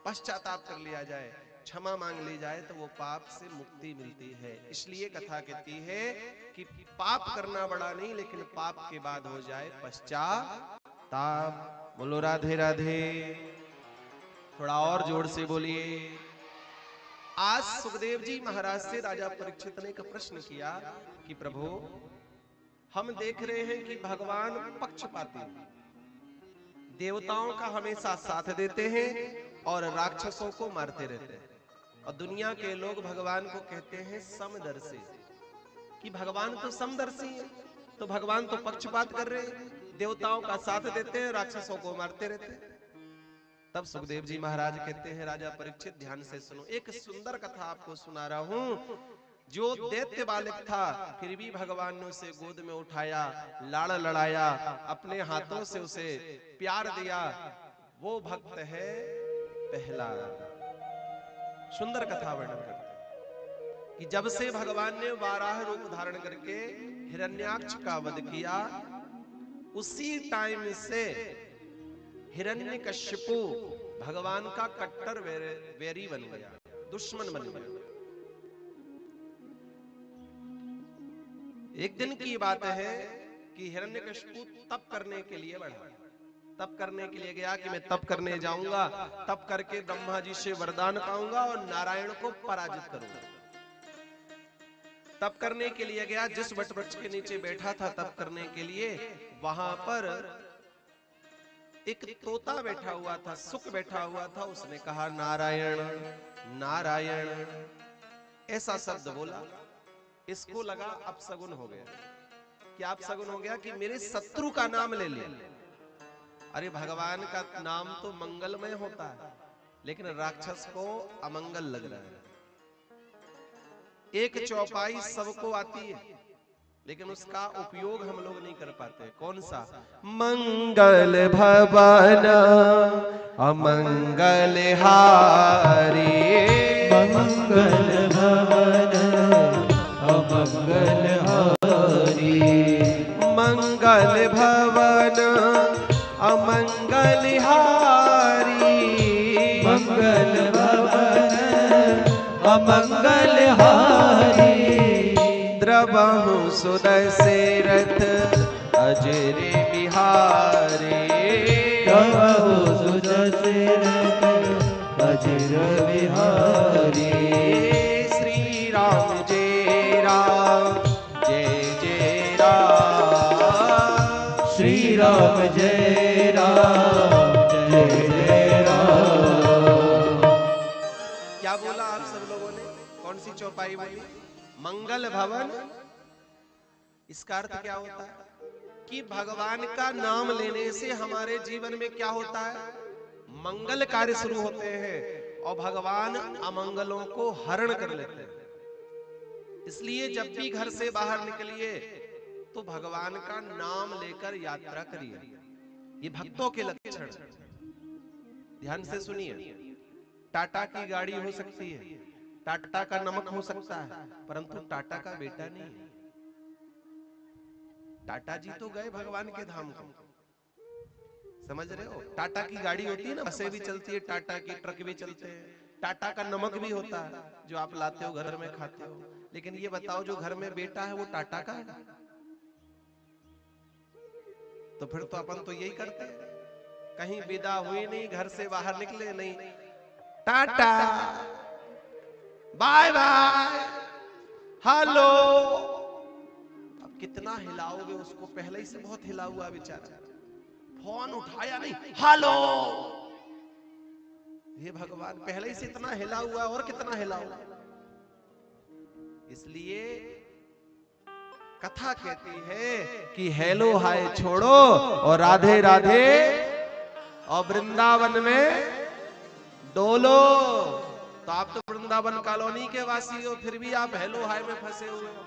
पश्चाताप कर लिया जाए, क्षमा मांग ली जाए तो वो पाप से मुक्ति मिलती है। इसलिए कथा कहती है कि पाप करना बड़ा नहीं, लेकिन पाप के बाद हो जाए पश्चाताप। बोलो राधे राधे। थोड़ा और जोर से बोलिए। आज सुखदेव जी महाराज से राजा परीक्षित ने एक प्रश्न किया कि प्रभु, हम देख रहे हैं कि भगवान पक्षपाती, देवताओं का हमेशा साथ देते हैं और राक्षसों को मारते रहते हैं, और दुनिया के लोग भगवान को कहते हैं समदर्शी, कि भगवान तो समदर्शी है, तो भगवान तो पक्षपात कर रहे हैं, देवताओं का साथ देते हैं, राक्षसों को मारते रहते हैं। तब सुखदेव जी महाराज कहते हैं, राजा परीक्षित ध्यान से सुनो, एक सुंदर कथा आपको सुना रहा हूं। जो दैत्य बालक था, फिर भी भगवान ने उसे गोद में उठाया, लाड़ लड़ाया, अपने हाथों से उसे प्यार दिया, वो भक्त है प्रहलाद। सुंदर कथा वर्णन करते कि जब से भगवान ने वाराह रूप धारण करके हिरण्याक्ष का वध किया, उसी टाइम से हिरण्यकश्यपु भगवान का कट्टर वैरी बन गया, दुश्मन बन गया। एक दिन की बात है कि हिरण्यकश्यपु तप करने के लिए बढ़ा, तप करने के लिए गया कि मैं तप करने जाऊंगा, तप करके ब्रह्मा जी से वरदान पाऊंगा और नारायण को पराजित करूंगा। तप करने के लिए गया, जिस वटवृक्ष के नीचे बैठा था तप करने के लिए, वहां पर एक तोता बैठा हुआ था, सुक बैठा हुआ था। उसने कहा नारायण नारायण, ऐसा शब्द बोला। इसको लगा अपशगुन हो गया। क्या अपशगुन हो गया? कि मेरे शत्रु का नाम ले लिया। अरे भगवान का नाम तो मंगलमय होता है, लेकिन राक्षस को अमंगल लग रहा है। एक चौपाई सबको आती है, लेकिन उसका उपयोग हम लोग नहीं कर पाते। कौन सा? मंगल भवन अमंगल हारी, मंगल भवन अमंगल हारी, मंगल भवन अमंगल हारी, मंगल भवन अमंगल हारी, द्रवहु सुदशरथ अजरे बिहारी, द्रवहु सुदशरथ अजर बिहारी, श्री राम जय राम जय जय राम, श्री राम जय राम जय जय राम। क्या बोला आप सब लोगों ने? कौन सी चौपाई बोली? मंगल भवन। इसका अर्थ क्या होता है? कि भगवान का नाम लेने से हमारे जीवन में क्या होता है? मंगल कार्य शुरू होते हैं और भगवान अमंगलों को हरण कर लेते हैं। इसलिए जब भी घर से बाहर निकलिए तो भगवान का नाम लेकर यात्रा करिए। ये भक्तों के लक्षण। ध्यान से सुनिए। टाटा की गाड़ी हो सकती है, टाटा का नमक हो सकता है, परंतु टाटा का बेटा नहीं है। टाटा जी तो गए भगवान के धाम को, समझ रहे हो? टाटा की गाड़ी होती है ना, बसें भी चलती है, टाटा की ट्रक भी चलते हैं, टाटा का नमक भी होता है जो आप लाते हो घर में खाते हो। लेकिन ये बताओ, जो घर में बेटा है वो टाटा का है? तो फिर तो अपन तो यही करते हैं। कहीं विदा हुई नहीं, घर से बाहर निकले नहीं, टाटा बाय बाय हेलो। अब कितना हिलाओगे उसको? पहले ही से बहुत हिला हुआ बेचारा, फोन उठाया नहीं, हेलो। ये भगवान पहले ही से इतना हिला हुआ, और कितना हिलाओ? इसलिए कथा कहती है कि हेलो हाय छोड़ो और राधे राधे और वृंदावन में डोलो। तो आप तो वृंदावन कॉलोनी के वासी हो, फिर भी आप हेलो हाय में फंसे हुए हो।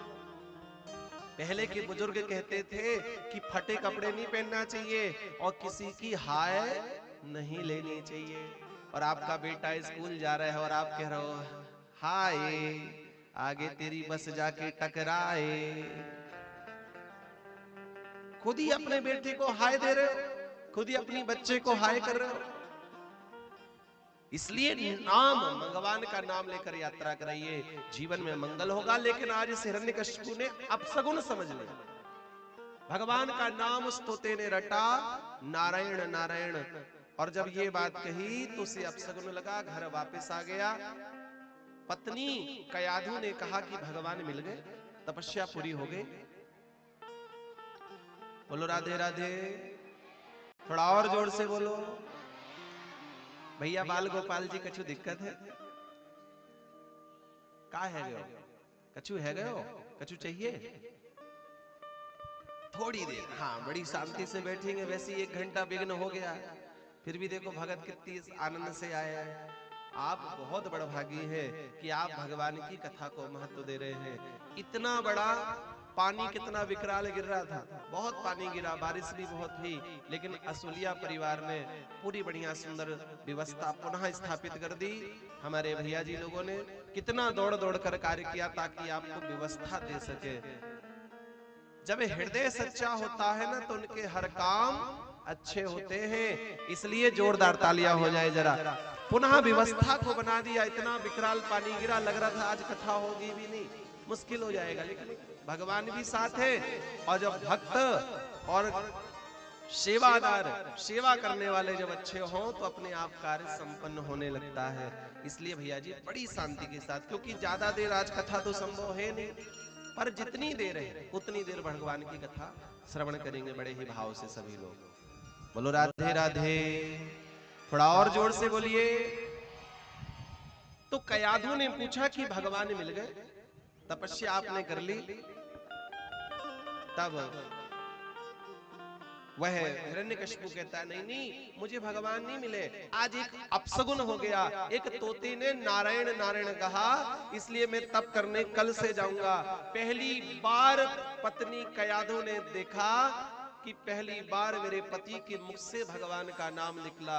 पहले के बुजुर्ग कहते थे कि फटे कपड़े नहीं पहनना चाहिए और किसी की हाय नहीं लेनी चाहिए। और आपका बेटा स्कूल जा रहा है और आप कह रहे हो हाय, आगे तेरी बस जाके टकराए। खुद ही अपने बेटे को हाय दे रहे हो, खुद ही अपनी बच्चे को हाय कर रहे हो। इसलिए नाम, भगवान का नाम लेकर यात्रा कराइए, जीवन में मंगल होगा। लेकिन आज इस हिरण्यकशिपु ने अपसगुन समझ लिया। भगवान का नाम उस तोते ने रटा, नारायण नारायण, और जब ये बात कही तो उसे अपसगुन लगा, घर वापस आ गया। पत्नी कयाधु ने कहा कि भगवान मिल गए, तपस्या पूरी हो गई। बोलो राधे राधे, थोड़ा और जोर से बोलो। भैया बाल गोपाल जी कछु दिक्कत है? का है गयो? कछु है गयो? कछु चाहिए? थोड़ी देर, हाँ बड़ी शांति से बैठेंगे। वैसे 1 घंटा विघ्न हो गया, फिर भी देखो भगत कितनी आनंद से आए हैं। आप बहुत बड़भागी हैं कि आप भगवान की कथा को महत्व दे रहे हैं। इतना बड़ा पानी कितना विकराल गिर रहा था, बहुत पानी गिरा, बारिश भी बहुत हुई, लेकिन असुलिया परिवार ने पूरी बढ़िया सुंदर व्यवस्था पुनः स्थापित कर दी। हमारे भैया जी लोगों ने कितना दौड़ दौड़ कर कार्य किया ताकि आपको व्यवस्था दे सके। जब हृदय सच्चा होता है ना तो उनके हर काम अच्छे होते हैं। इसलिए जोरदार तालियां हो जाए जरा। पुनः व्यवस्था को बना दिया। इतना विकराल पानी गिरा, लग रहा था आज कथा होगी भी नहीं, मुश्किल हो जाएगा, लेकिन भगवान भी साथ है। और जब भक्त और सेवादार, सेवा करने वाले जब अच्छे हों तो अपने आप कार्य संपन्न होने लगता है। इसलिए भैया जी बड़ी शांति के साथ, क्योंकि ज्यादा देर आज कथा तो संभव है नहीं, पर जितनी देर है उतनी देर भगवान की कथा श्रवण करेंगे बड़े ही भाव से सभी लोग। बोलो राधे राधे, थोड़ा और जोर से बोलिए। तो कयाधु ने पूछा कि भगवान मिल गए, तपस्या आपने कर ली? तब वह हिरण्यकशिपु कहता है, नहीं नहीं, मुझे भगवान नहीं मिले, आज एक अपसगुन हो गया। एक तोते ने नारायण नारायण कहा, इसलिए मैं तप करने कल से जाऊंगा। पहली बार पत्नी कयाधु ने देखा कि पहली बार मेरे पति के मुख से भगवान का नाम निकला।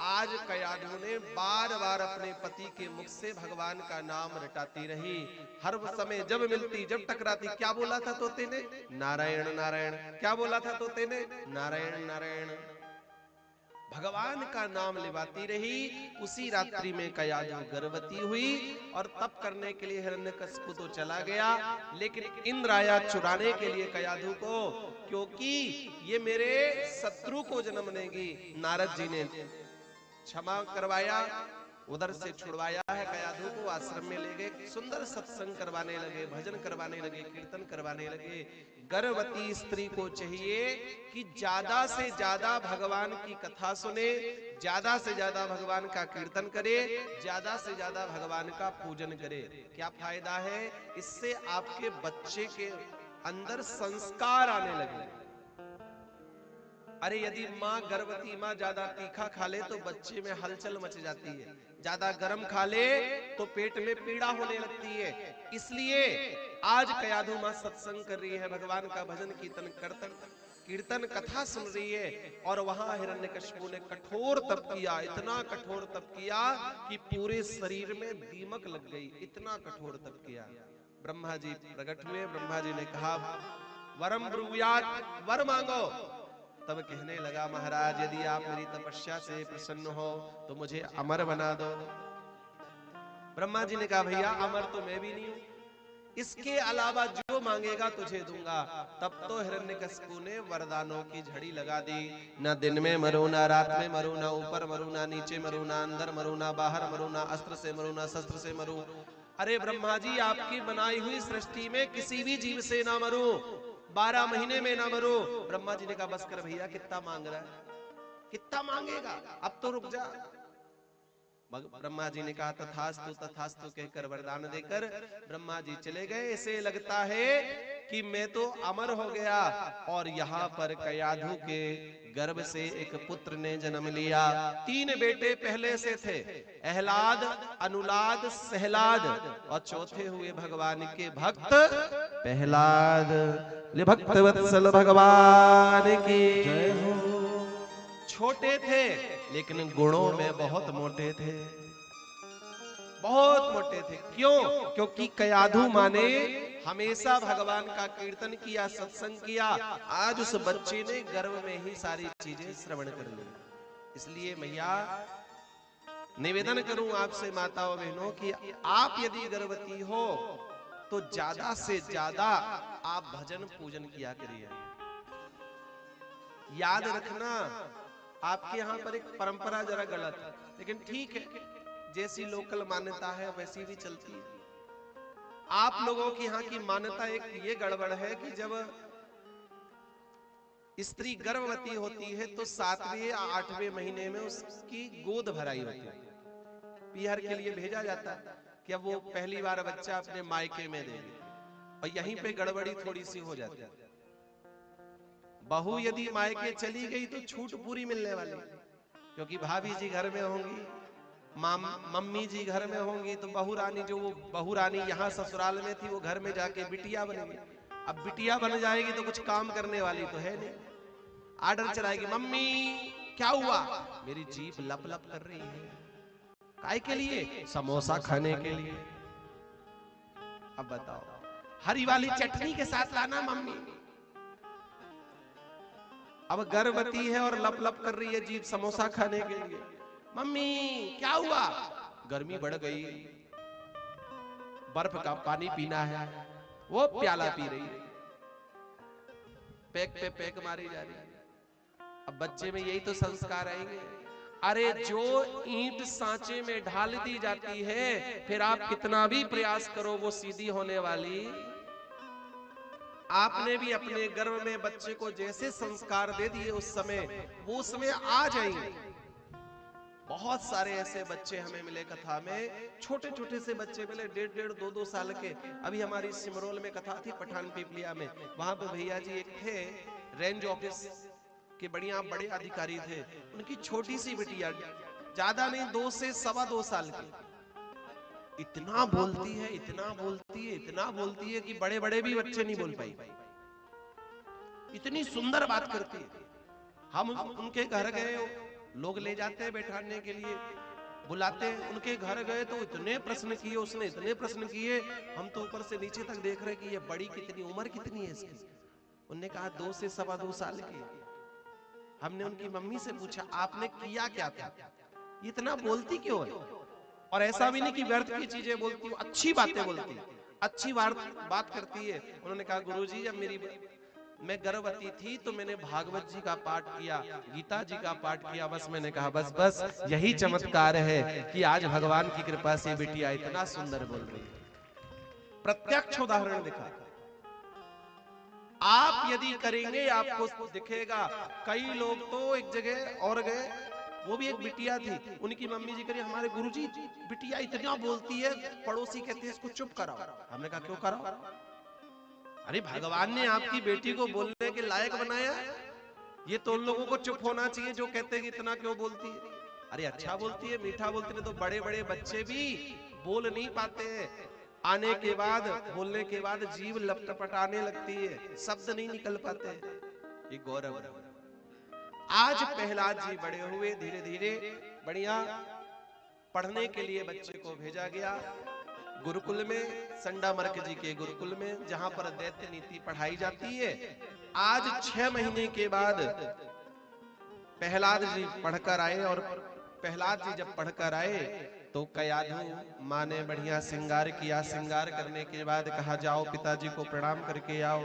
आज कयाधु ने बार बार अपने पति के मुख से भगवान का नाम रटाती रही। हर समय जब मिलती, जब टकराती, क्या बोला था तोते ने? नारायण नारायण। क्या बोला था तोते ने? नारायण नारायण। भगवान का नाम लिवाती रही। उसी रात्रि में कयाधु गर्भवती हुई और तप करने के लिए हिरण्यकशिपु तो चला गया, लेकिन इंद्र आया चुराने के लिए कयाधु को, क्योंकि ये मेरे शत्रु को जन्म देगी। नारद जी ने क्षमा करवाया, उधर से छुड़वाया है कयाधु को, आश्रम में ले गए, सुंदर सत्संग करवाने लगे, भजन करवाने लगे, कीर्तन करवाने लगे। गर्भवती स्त्री को चाहिए कि ज्यादा से ज्यादा भगवान की कथा सुने, ज्यादा से ज्यादा भगवान का कीर्तन करे, ज्यादा से ज्यादा भगवान का पूजन करे। क्या फायदा है? इससे आपके बच्चे के अंदर संस्कार आने लगे। अरे यदि माँ, गर्भवती माँ ज्यादा तीखा खा ले तो बच्चे में हलचल मच जाती है, ज्यादा गर्म खा ले तो पेट में पीड़ा होने लगती है। इसलिए आज कयाधु माँ सत्संग कर रही है, भगवान का भजन कीर्तन कथा सुन रही है, और वहां हिरण्यकशिपु ने कठोर तप किया, इतना कठोर तप किया कि पूरे शरीर में दीमक लग गई, इतना कठोर तप किया। ब्रह्मा जी प्रकट हुए, ब्रह्मा जी ने कहा वरम ब्रूयात, वर मांगो। तब कहने लगा, महाराज यदि आप मेरी तपस्या से प्रसन्न हो तो मुझे अमर बना दो। ब्रह्मा जी ने कहा, भैया अमर तो मैं भी नहीं हूं, इसके अलावा जो मांगेगा तुझे दूंगा। तब तो हिरण्यकशिपु ने वरदानों की झड़ी लगा दी। ना दिन में मरू, ना रात में मरू, ना ऊपर मरू, ना नीचे मरू, ना अंदर मरू, ना बाहर मरू, ना अस्त्र से मरू, ना शस्त्र से मरू। अरे ब्रह्मा जी, आपकी बनाई हुई सृष्टि में किसी भी जीव से ना मरू, 12 महीने में ना मरो। ब्रह्मा जी ने कहा, बस कर भैया, कितना मांग रहा है, कितना मांगेगा, अब तो रुक जा। ब्रह्मा जी ने कहा, तथास्तु तथास्तु कहकर वरदान देकर ब्रह्मा जी चले गए। इसे लगता है कि मैं तो अमर हो गया। और यहाँ पर कयाधु के गर्भ से एक पुत्र ने जन्म लिया। 3 बेटे पहले से थे, अहलाद, अनुलाद, सहलाद, और चौथे हुए भगवान के भक्त प्रहलाद। भक्त वत्सल भगवान की जय हो। छोटे थे लेकिन गुणों में बहुत मोटे थे, बहुत मोटे थे। क्यों? क्योंकि कयाधु माँ ने हमेशा भगवान का कीर्तन किया, सत्संग किया। आज उस बच्चे ने गर्भ में ही सारी चीजें श्रवण कर ली। इसलिए मैया निवेदन करूं आपसे माताओं बहनों कि आप यदि गर्भवती हो तो ज्यादा से ज्यादा आप भजन पूजन किया करिए। याद रखना, आपके यहाँ पर एक परंपरा जरा गलत है, लेकिन ठीक है, जैसी लोकल मान्यता है वैसी भी चलती है। आप लोगों की यहाँ की मान्यता एक ये गड़बड़ है कि जब स्त्री गर्भवती होती है तो 7वें या 8वें महीने में उसकी गोद भराई होती है, पीहर के लिए भेजा जाता है कि अब वो पहली बार बच्चा अपने मायके में देगी, और यहीं पे गड़बड़ी थोड़ी सी हो जाती है। बहू यदि मायके चली गई तो छूट पूरी मिलने वाली, क्योंकि भाभी जी घर में होंगी, मम्मी जी घर में होंगी, तो बहू रानी, जो वो बहू रानी यहाँ ससुराल में थी, वो घर में जाके बिटिया बनेगी। अब बिटिया बन जाएगी तो कुछ काम करने वाली तो है नहीं, आर्डर चलाएगी, मम्मी क्या हुआ, मेरी जीभ लप लप कर रही है, काय के लिए, समोसा खाने के लिए। अब बताओ, हरी वाली चटनी के साथ लाना मम्मी। अब गर्भवती है और लप लप कर रही है जीभ समोसा खाने के लिए, मम्मी क्या हुआ, गर्मी बढ़ गई, बर्फ का पानी पीना है, वो प्याला पी रही है, पैक पे पैक मारी जा रही है। अब बच्चे में यही तो संस्कार आएंगे। अरे जो ईंट सांचे में ढाल दी जाती है, फिर आप कितना भी प्रयास करो वो सीधी होने वाली। आपने भी अपने गर्भ में बच्चे को जैसे संस्कार दे दिए उस समय, वो उसमें आ जाएंगे। बहुत सारे ऐसे बच्चे हमें मिले कथा में, छोटे छोटे से बच्चे मिले, 1.5 2 साल के। अभी हमारी सिमरोल में कथा थी पठान पिपलिया में, वहां पे भैया जी एक थे, रेंज ऑफिस के बढ़िया बड़े अधिकारी थे, उनकी छोटी सी बिटिया, ज्यादा नहीं 2 से 2.25 साल की, इतना बोलती है, इतना बोलती है, इतना बोलती है कि बड़े बड़े भी बच्चे नहीं बोल पाई, इतनी सुंदर बात करती है। हम उनके घर गए, लोग ले जाते हैं बैठाने के लिए, बुलाते हैं, उनके घर गए तो इतने प्रश्न किए उसने, इतने प्रश्न किए, हम तो ऊपर से नीचे तक देख रहे कि ये बड़ी कितनी, उम्र कितनी है इसकी। उन्होंने कहा 2 से 2.25 साल की। हमने उनकी मम्मी से पूछा आपने किया क्या था, इतना बोलती क्यों है? और ऐसा भी नहीं कि व्यर्थ की चीजें बोलती, अच्छी बातें बोलती, अच्छी बात करती है। उन्होंने कहा गुरुजी, जब मैं गर्भवती थी तो मैंने भागवत जी का पाठ किया, गीता जी का पाठ किया, बस मैंने कहा बस यही चमत्कार है कि आज भगवान की कृपा से बिटिया इतना सुंदर बोल रही है। प्रत्यक्ष उदाहरण दिखा। आप यदि करेंगे आपको दिखेगा। कई लोग तो एक जगह और गए, वो भी एक बिटिया थी, उनकी मम्मी जी करी, हमारे गुरुजी बिटिया इतना बोलती है, पड़ोसी कहते हैं इसको चुप कराओ। हमने कहा क्यों कराओ? अरे भगवान ने आपकी बेटी को बोलने के लायक बनाया, ये तो उन लोगों को चुप होना चाहिए जो कहते हैं कि इतना क्यों बोलती है। अरे अच्छा बोलती है, मीठा बोलती है, तो बड़े बड़े बच्चे भी बोल नहीं पाते हैं, आने के बाद, बोलने के बाद जीभ लपटपटाने लगती है, शब्द नहीं निकल पाते। ये गौरव है। आज प्रहलाद जी बड़े हुए, धीरे धीरे बढ़िया पढ़ने के लिए बच्चे को भेजा गया गुरुकुल में, संडामर्क जी के गुरुकुल में, जहां पर दैत्य नीति पढ़ाई जाती है। आज 6 महीने के बाद प्रहलाद जी पढ़कर आए, और प्रहलाद जी जब पढ़कर आए तो कयाधु माँ ने बढ़िया श्रृंगार किया। श्रृंगार करने के बाद कहा जाओ पिताजी को प्रणाम करके आओ,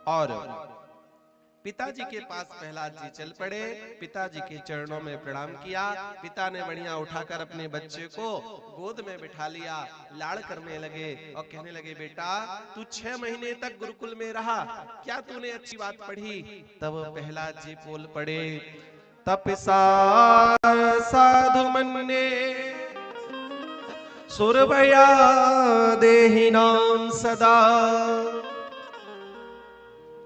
और पिताजी के पास प्रहलाद जी चल पड़े, पिताजी के चरणों में प्रणाम किया। पिता ने बढ़िया उठाकर अपने बच्चे को गोद में बिठा लिया, लाड़ करने लगे और कहने लगे बेटा तू 6 महीने तक गुरुकुल में रहा, क्या तूने अच्छी बात पढ़ी? तब प्रहलाद जी बोल पड़े, तपसा साधु मन्ने सुरभया देहिनां सदा।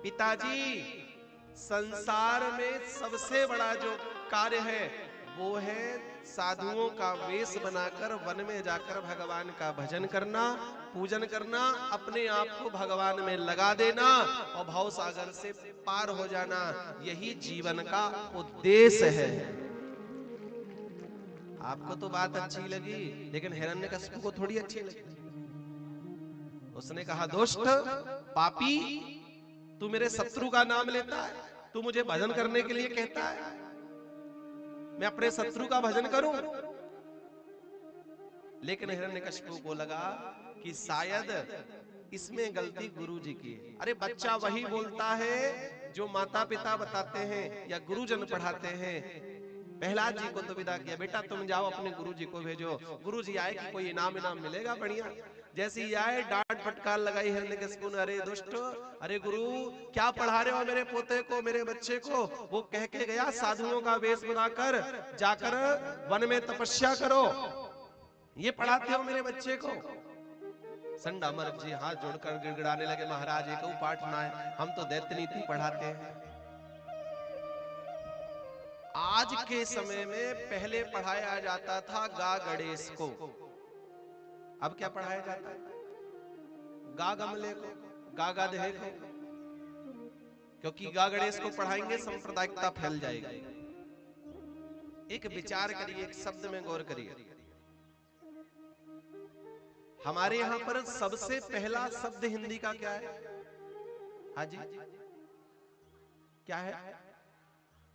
पिताजी, संसार में सबसे बड़ा जो कार्य है वो है साधुओं का वेश बनाकर वन में जाकर भगवान का भजन करना, पूजन करना, अपने आप को भगवान में लगा देना और भव सागर से पार हो जाना। यही जीवन का उद्देश्य है। आपको तो बात अच्छी लगी, लेकिन हिरण्यकशिपु को थोड़ी अच्छी लगी। उसने कहा दुष्ट पापी, तू मेरे शत्रु का नाम लेता है, तू मुझे भजन करने के लिए कहता है, मैं अपने शत्रु का भजन करूं? लेकिन हिरण्यकशिपु को लगा कि शायद इसमें गलती गुरुजी की है। अरे बच्चा वही बोलता है जो माता पिता बताते हैं या गुरुजन पढ़ाते हैं। प्रहलाद जी को तो विदा किया, बेटा तुम जाओ अपने गुरुजी को भेजो, गुरुजी आए कि कोई इनाम मिलेगा बढ़िया। जैसे ही आए डांट फटकार लगाई हिरण्यकशिपु ने, अरे दुष्ट, अरे गुरु क्या पढ़ा रहे हो मेरे पोते को, मेरे बच्चे को। वो कह के गया साधुओं का वेश बनाकर जाकर वन में तपस्या करो, ये पढ़ाते हो मेरे बच्चे को। संडा मर्ग जी हाथ जोड़कर गिड़गिड़ाने लगे, महाराज एक पाठ ना है, हम तो दैत्य नीति पढ़ाते हैं। आज के समय में पहले पढ़ाया जाता था गा गणेश को, अब क्या पढ़ाया जाता है? गा गमले को, गा गाधे को। क्योंकि गा गणेश को पढ़ाएंगे सांप्रदायिकता फैल जाएगी। एक विचार करिए, एक शब्द में गौर करिए। हमारे यहां पर सबसे पहला शब्द हिंदी का क्या है? हाँ जी, क्या है?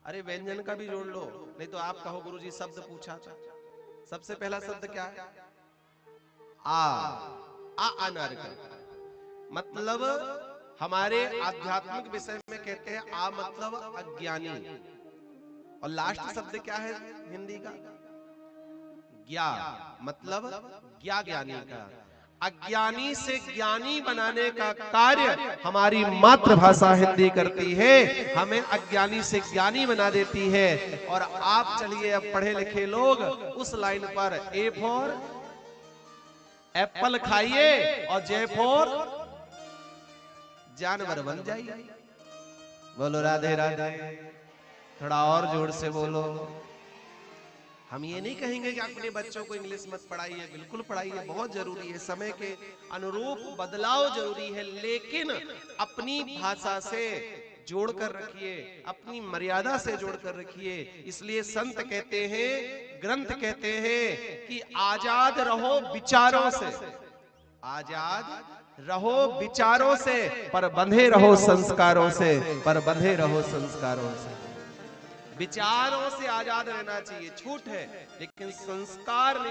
अरे व्यंजन का भी जोड़ लो, नहीं तो आप कहो गुरुजी शब्द पूछा था। सबसे पहला शब्द क्या है? आ अनार का मतलब हमारे आध्यात्मिक विषय में कहते हैं आ मतलब अज्ञानी। और लास्ट शब्द क्या है हिंदी का? ज्ञा मतलब ज्ञा ज्ञानी का। अज्ञानी से ज्ञानी बनाने का कार्य हमारी मातृभाषा हिंदी करती है, हमें अज्ञानी से ज्ञानी बना देती है। और आप चलिए अब पढ़े लिखे लोग उस लाइन पर ए फॉर एप्पल खाइए और जे फॉर जानवर बन जाइए। बोलो राधे राधे, थोड़ा और जोर से बोलो। हम ये नहीं कहेंगे कि अपने बच्चों को इंग्लिश मत पढ़ाइए, बिल्कुल पढ़ाइए, बहुत जरूरी है, समय के अनुरूप बदलाव जरूरी है, लेकिन अपनी भाषा से जोड़कर रखिए, अपनी मर्यादा से जोड़कर रखिए। इसलिए संत कहते हैं, ग्रंथ कहते हैं कि आजाद रहो विचारों से, आजाद रहो विचारों से, पर बंधे रहो संस्कारों से, पर बंधे रहो संस्कारों से। विचारों से आजाद रहना चाहिए, छूट है, लेकिन संस्कार नहीं